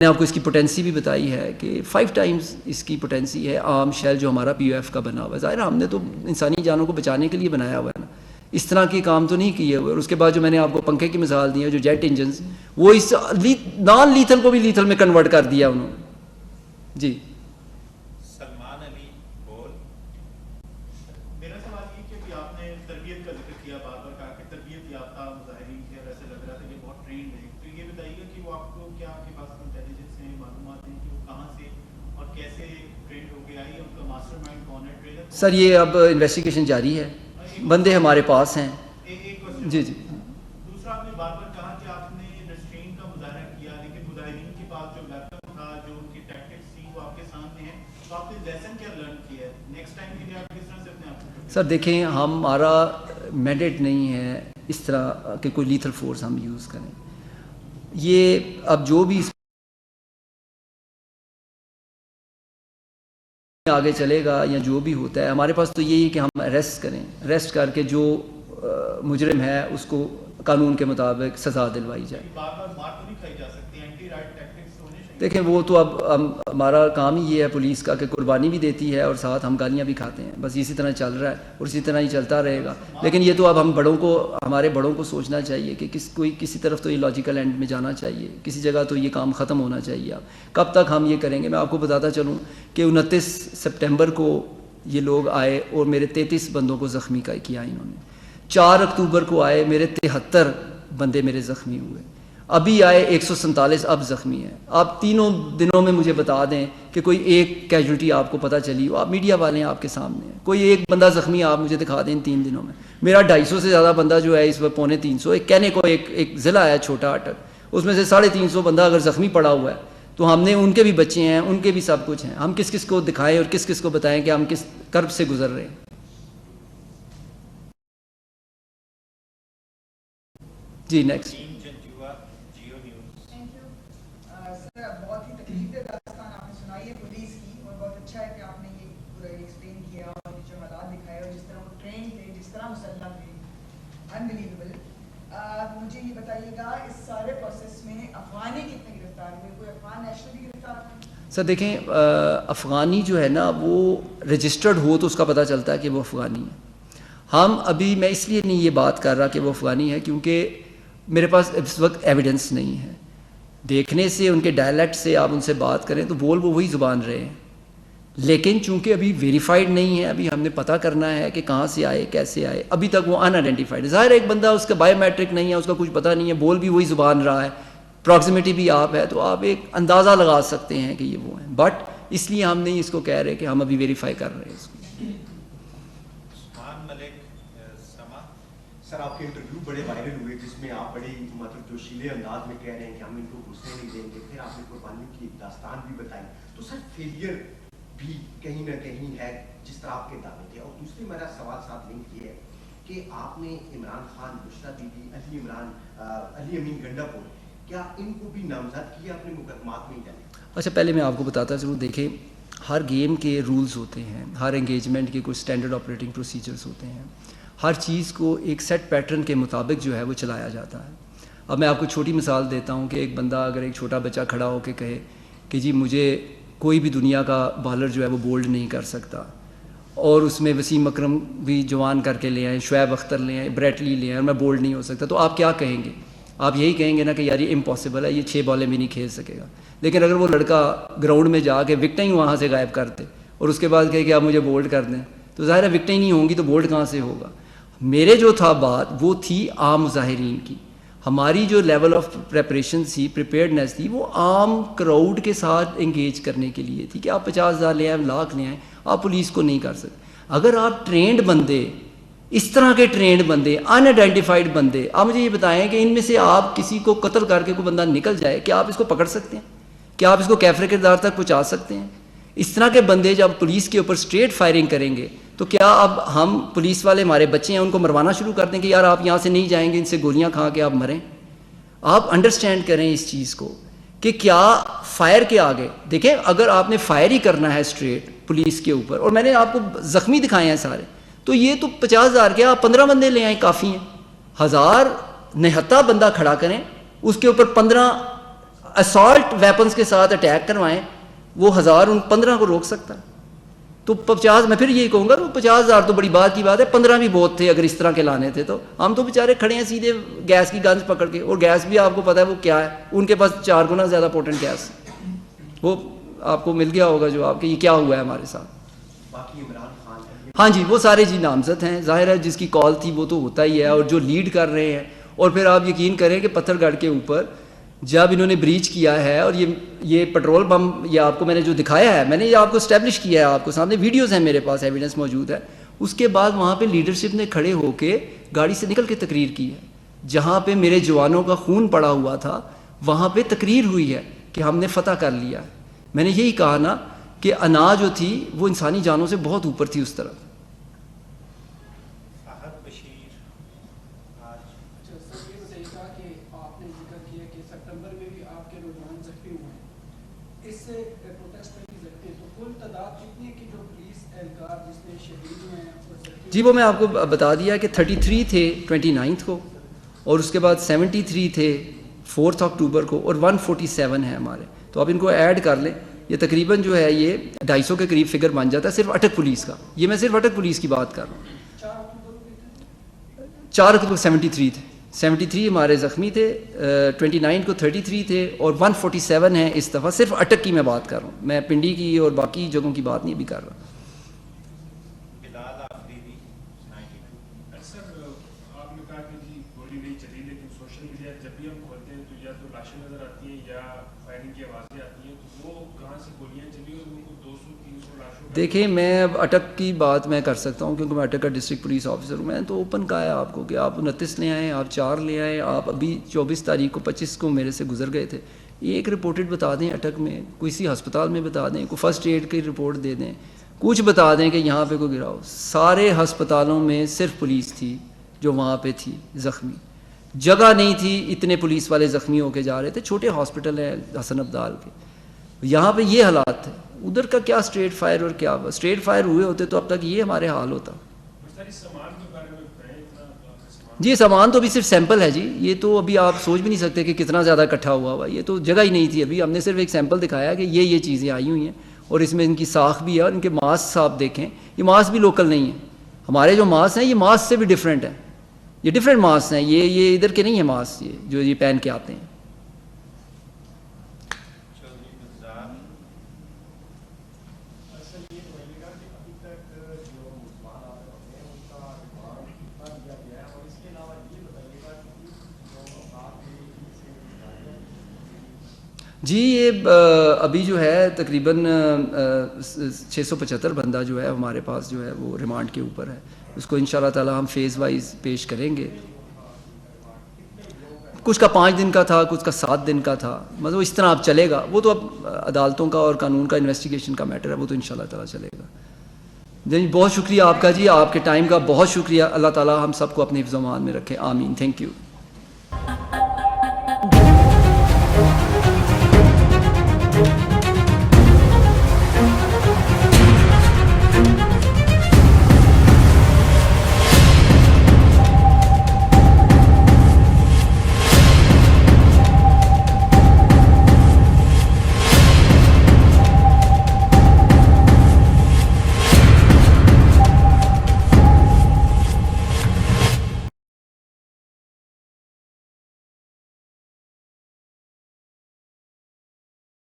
میں نے آپ کو اس کی پوٹینسی بھی بتائی ہے کہ 5 ٹائمز اس کی پوٹینسی ہے عام شیل جو ہمارا پی او ایف کا بنا ہوا ہے. ظاہر ہم نے تو انسانی جانوں کو بچانے کے لیے بنایا ہوا ہے نا, اس طرح کے کام تو نہیں کیے ہوئے. اور اس کے بعد جو میں نے آپ کو پنکھے کی مثال دی ہے, جو جیٹ انجنز, وہ اس نان لیتھل کو بھی لیتھل میں کنورٹ کر دیا انہوں نے. جی سلمان علی بول. میرا سوال یہ کہ آپ نے تربیت کا ذکر کیا, بار بار کہا کہ تربیت یافتہ مظاہرین کے ویسے لگ رہا تھا کہ بہت ٹرینڈ ہے, تو یہ بتائیے گا کہ وہ آپ کو کیا آپ کے پاس انٹیلیجنس ہیں, معلومات ہیں کہ وہ کہاں سے اور کیسے ٹرینڈ ہو کے آئی, ان کا ماسٹر مائنڈ کون ہے, ٹرینر سر یہ اب انویسٹیگیشن جاری ہے, بندے ہمارے پاس ہیں. جی جی دوسرا آپ نے بار بار کہا کہ آپ نے ریسٹرین کا مظاہرہ کیا, لیکن مظاہرین کے پاس جو ویپن تھا, جو ان کی ٹیکٹکس تھی, وہ آپ کے سامنے ہیں, تو آپ نے لیسن کیا لرن کیا ہے نیکسٹ ٹائم کے لیے, آپ کس طرح سے اپنے آپ کو؟ سر دیکھیں, ہمارا مینڈیٹ نہیں ہے اس طرح کہ کوئی لیتھل فورس ہم یوز کریں. یہ اب جو بھی آگے چلے گا یا جو بھی ہوتا ہے, ہمارے پاس تو یہی ہے کہ ہم اریسٹ کریں, اریسٹ کر کے جو مجرم ہے اس کو قانون کے مطابق سزا دلوائی جائے. بار بار مار تو نہیں کھائی جا سکتی, اینٹی رائٹ ٹیکٹکس ہونے چاہیے. دیکھیں وہ تو اب ہمارا کام ہی یہ ہے پولیس کا کہ قربانی بھی دیتی ہے اور ساتھ ہم گالیاں بھی کھاتے ہیں, بس اسی طرح چل رہا ہے اور اسی طرح ہی چلتا رہے گا. لیکن یہ تو اب ہم بڑوں کو, ہمارے بڑوں کو سوچنا چاہیے کہ کوئی کسی طرف تو یہ لاجیکل اینڈ میں جانا چاہیے, کسی جگہ تو یہ کام ختم ہونا چاہیے. اب کب تک ہم یہ کریں گے؟ میں آپ کو بتاتا چلوں کہ 29 سپٹمبر کو یہ لوگ آئے اور میرے 33 بندوں کو زخمی کیا انہوں نے. 4 اکتوبر کو آئے, میرے 73 بندے میرے زخمی ہوئے. ابھی آئے 147 اب زخمی ہیں. آپ تینوں دنوں میں مجھے بتا دیں کہ کوئی ایک کیجولٹی آپ کو پتہ چلی ہو. آپ میڈیا والے ہیں, آپ کے سامنے ہیں, کوئی ایک بندہ زخمی آپ مجھے دکھا دیں ان 3 دنوں میں. میرا 250 سے زیادہ بندہ جو ہے اس وقت 250, ایک کہنے کو ایک ضلع ہے چھوٹا اٹک, اس میں سے 350 بندہ اگر زخمی پڑا ہوا ہے تو ہم نے ان کے بھی بچے ہیں, ان کے بھی سب کچھ ہیں. ہم کس کس کو دکھائیں اور کس کس کو بتائیں کہ ہم کس کرب سے گزر رہے ہیں. جی نیکسٹ. بہت ہی تکلیف دہ داستان آپ نے سنائی ہے پولیس کی, اور بہت اچھا ہے کہ آپ نے یہ پورا ایکسپلین کیا اور جو حالات دکھائے اور جس طرح وہ ٹرین تھے, جس طرح مسلح تھے, انبلیویبل. مجھے یہ بتائیے گا اس سارے پروسیس میں افغانی کتنے گرفتار ہوئے, کوئی افغان نیشنل بھی گرفتار ہوئے؟ سر دیکھیں, افغانی جو ہے نا وہ رجسٹرڈ ہو تو اس کا پتہ چلتا ہے کہ وہ افغانی ہے. ہم ابھی, میں اس لیے نہیں یہ بات کر رہا کہ وہ افغانی ہے کیونکہ میرے پاس اس وقت ایویڈنس نہیں ہے. دیکھنے سے, ان کے ڈائلیکٹ سے آپ ان سے بات کریں تو بول وہ وہی زبان رہے ہیں, لیکن چونکہ ابھی ویریفائڈ نہیں ہے, ابھی ہم نے پتہ کرنا ہے کہ کہاں سے آئے, کیسے آئے. ابھی تک وہ ان آئیڈینٹیفائڈ ہے. ظاہر ایک بندہ اس کا بایو میٹرک نہیں ہے, اس کا کچھ پتہ نہیں ہے, بول بھی وہی زبان رہا ہے, پراکسیمیٹی بھی آپ ہے, تو آپ ایک اندازہ لگا سکتے ہیں کہ یہ وہ ہیں. بٹ اس لیے ہم نہیں اس کو کہہ رہے کہ ہم ابھی ویریفائی کر رہے ہیں اس کو. سر آپ کے انٹرویو بڑے وائرل ہوئے جس میں آپ بڑے مطلب جوشیلے انداز میں کہہ رہے ہیں کہ ہم ان کو گھسنے نہیں دیں گے, پھر آپ نے قربانی کی ایک داستان بھی بتائی. تو سر فیلئر بھی کہیں نہ کہیں ہے جس طرح آپ کے دعوے تھے. اور دوسری میرا سوال ساتھ لنک یہ ہے کہ آپ نے عمران خان, بشرا بی بی, علی امین گنڈا پور, کیا ان کو بھی نامزد کیا اپنے مقدمات میں جانے؟ اچھا پہلے میں آپ کو بتاتا ضرور. دیکھیں, ہر گیم کے رولز ہوتے ہیں, ہر انگیجمنٹ کے کچھ اسٹینڈرڈ آپریٹنگ پروسیجرز ہوتے ہیں. ہر چیز کو ایک سیٹ پیٹرن کے مطابق جو ہے وہ چلایا جاتا ہے. اب میں آپ کو چھوٹی مثال دیتا ہوں کہ ایک بندہ, اگر ایک چھوٹا بچہ کھڑا ہو کے کہے کہ جی مجھے کوئی بھی دنیا کا بالر جو ہے وہ بولڈ نہیں کر سکتا, اور اس میں وسیم اکرم بھی جوان کر کے لے آئیں, شعیب اختر لے آئیں, بریٹلی لے آئیں, اور میں بولڈ نہیں ہو سکتا, تو آپ کیا کہیں گے؟ آپ یہی کہیں گے نا کہ یار یہ امپاسبل ہے, یہ 6 بالیں بھی نہیں کھیل سکے گا. لیکن اگر وہ لڑکا گراؤنڈ میں جا کے وکٹیں ہی وہاں سے غائب کرتے اور اس کے بعد کہے کہ آپ مجھے بولڈ کر دیں, تو ظاہر ہے وکٹیں ہی نہیں ہوں گی تو بولڈ کہاں سے ہوگا. میرے جو تھا بات وہ تھی عام مظاہرین کی. ہماری جو لیول آف پریپریشن تھی, پریپیئرڈنیس تھی, وہ عام کراؤڈ کے ساتھ انگیج کرنے کے لیے تھی کہ آپ 50,000 لے آئیں, لاکھ لے آئیں, آپ پولیس کو نہیں کر سکتے. اگر آپ ٹرینڈ بندے, اس طرح کے ٹرینڈ بندے, ان آئیڈینٹیفائڈ بندے, آپ مجھے یہ بتائیں کہ ان میں سے آپ کسی کو قتل کر کے کوئی بندہ نکل جائے, کیا آپ اس کو پکڑ سکتے ہیں؟ کیا آپ اس کو کیفرے کردار تک پہنچا سکتے ہیں؟ اس طرح کے بندے جب پولیس کے اوپر اسٹریٹ فائرنگ کریں گے تو کیا اب ہم پولیس والے, ہمارے بچے ہیں, ان کو مروانا شروع کر دیں کہ یار آپ یہاں سے نہیں جائیں گے, ان سے گولیاں کھا کے آپ مریں؟ آپ انڈرسٹینڈ کریں اس چیز کو کہ کیا فائر کے آگے, دیکھیں اگر آپ نے فائر ہی کرنا ہے اسٹریٹ پولیس کے اوپر, اور میں نے آپ کو زخمی دکھائے ہیں سارے, تو یہ تو 50,000 کے آپ 15 بندے لے آئیں کافی ہیں. 1000 نہتا بندہ کھڑا کریں, اس کے اوپر 15 اسالٹ ویپنس کے ساتھ اٹیک کروائیں وہ 1000 ان 15 کو روک سکتا ہے. تو 50 میں پھر یہی کہوں گا 50,000 تو بڑی بات کی بات ہے, 15 بھی بہت تھے اگر اس طرح کے لانے تھے. تو ہم تو بیچارے کھڑے ہیں سیدھے گیس کی گنز پکڑ کے, اور گیس بھی آپ کو پتہ ہے وہ کیا ہے, ان کے پاس 4 گنا زیادہ پوٹنٹ گیس, وہ آپ کو مل گیا ہوگا جو آپ کے یہ کیا ہوا ہے ہمارے ساتھ. باقی عمران خان ہے, ہاں جی وہ سارے جی نامزد ہیں, ظاہر ہے جس کی کال تھی وہ تو ہوتا ہی ہے, اور جو لیڈ کر رہے ہیں. اور پھر آپ یقین کریں کہ پتھر گڑھ کے اوپر جب انہوں نے بریچ کیا ہے, اور یہ پیٹرول بم, یہ آپ کو میں نے جو دکھایا ہے, میں نے یہ آپ کو اسٹیبلش کیا ہے, آپ کو سامنے ویڈیوز ہیں میرے پاس, ایویڈنس موجود ہے. اس کے بعد وہاں پہ لیڈرشپ نے کھڑے ہو کے گاڑی سے نکل کے تقریر کی ہے, جہاں پہ میرے جوانوں کا خون پڑا ہوا تھا وہاں پہ تقریر ہوئی ہے کہ ہم نے فتح کر لیا. میں نے یہی کہا نا کہ انا جو تھی وہ انسانی جانوں سے بہت اوپر تھی اس طرف. جی وہ میں آپ کو بتا دیا کہ 33 تھے 29 کو, اور اس کے بعد 73 تھے 4 اکتوبر کو, اور 147 ہیں ہمارے. تو آپ ان کو ایڈ کر لیں, یہ تقریباً جو ہے یہ 250 کے قریب فگر بن جاتا ہے صرف اٹک پولیس کا. یہ میں صرف اٹک پولیس کی بات کر رہا ہوں. 4 اکتوبر 73 تھے, 73 ہمارے زخمی تھے, 29 کو 33 تھے, اور 147 ہیں اس دفعہ. صرف اٹک کی میں بات کر رہا ہوں, میں پنڈی کی اور باقی جگہوں کی بات نہیں بھی کر رہا. دیکھیں میں اب اٹک کی بات میں کر سکتا ہوں کیونکہ میں اٹک کا ڈسٹرکٹ پولیس آفیسر ہوں. میں تو اوپن کہا ہے آپ کو کہ آپ 29 لے آئیں, آپ 4 لے آئیں, آپ ابھی 24 تاریخ کو 25 کو میرے سے گزر گئے تھے. ایک رپورٹڈ بتا دیں اٹک میں, کسی ہسپتال میں بتا دیں, کوئی فرسٹ ایڈ کی رپورٹ دے دیں, کچھ بتا دیں کہ یہاں پہ کوئی گرا ہو. سارے ہسپتالوں میں صرف پولیس تھی جو وہاں پہ تھی زخمی, جگہ نہیں تھی. اتنے پولیس والے زخمی ہو کے جا رہے تھے, چھوٹے ہاسپٹل ہیں حسن عبدال کے, یہاں پہ یہ حالات تھے. ادھر کا کیا اسٹریٹ فائر, اور کیا اسٹریٹ فائر ہوئے ہوتے تو اب تک یہ ہمارے حال ہوتا. جی سامان تو ابھی صرف سیمپل ہے جی, یہ تو ابھی آپ سوچ بھی نہیں سکتے کہ کتنا زیادہ اکٹھا ہوا ہوا, یہ تو جگہ ہی نہیں تھی. ابھی ہم نے صرف ایک سیمپل دکھایا کہ یہ چیزیں آئی ہوئی ہیں, اور اس میں ان کی ساکھ بھی ہے, اور ان کے ماسک آپ دیکھیں, یہ ماسک بھی لوکل نہیں ہیں. ہمارے جو ماسک ہیں یہ ماسک سے بھی ڈفرینٹ ہیں, یہ ڈفرینٹ ماسک ہیں, یہ ادھر کے نہیں ہیں ماسک, یہ جو یہ پہن کے آتے ہیں. جی یہ ابھی جو ہے تقریباً 675 بندہ جو ہے ہمارے پاس جو ہے وہ ریمانڈ کے اوپر ہے. اس کو انشاءاللہ تعالی ہم فیز وائز پیش کریں گے. کچھ کا 5 دن کا تھا, کچھ کا 7 دن کا تھا, مطلب اس طرح اب چلے گا. وہ تو اب عدالتوں کا اور قانون کا انویسٹیگیشن کا میٹر ہے, وہ تو انشاءاللہ تعالی چلے گا. جی بہت شکریہ آپ کا, جی آپ کے ٹائم کا بہت شکریہ. اللہ تعالی ہم سب کو اپنے حفظ و امان میں رکھے, آمین. Thank you.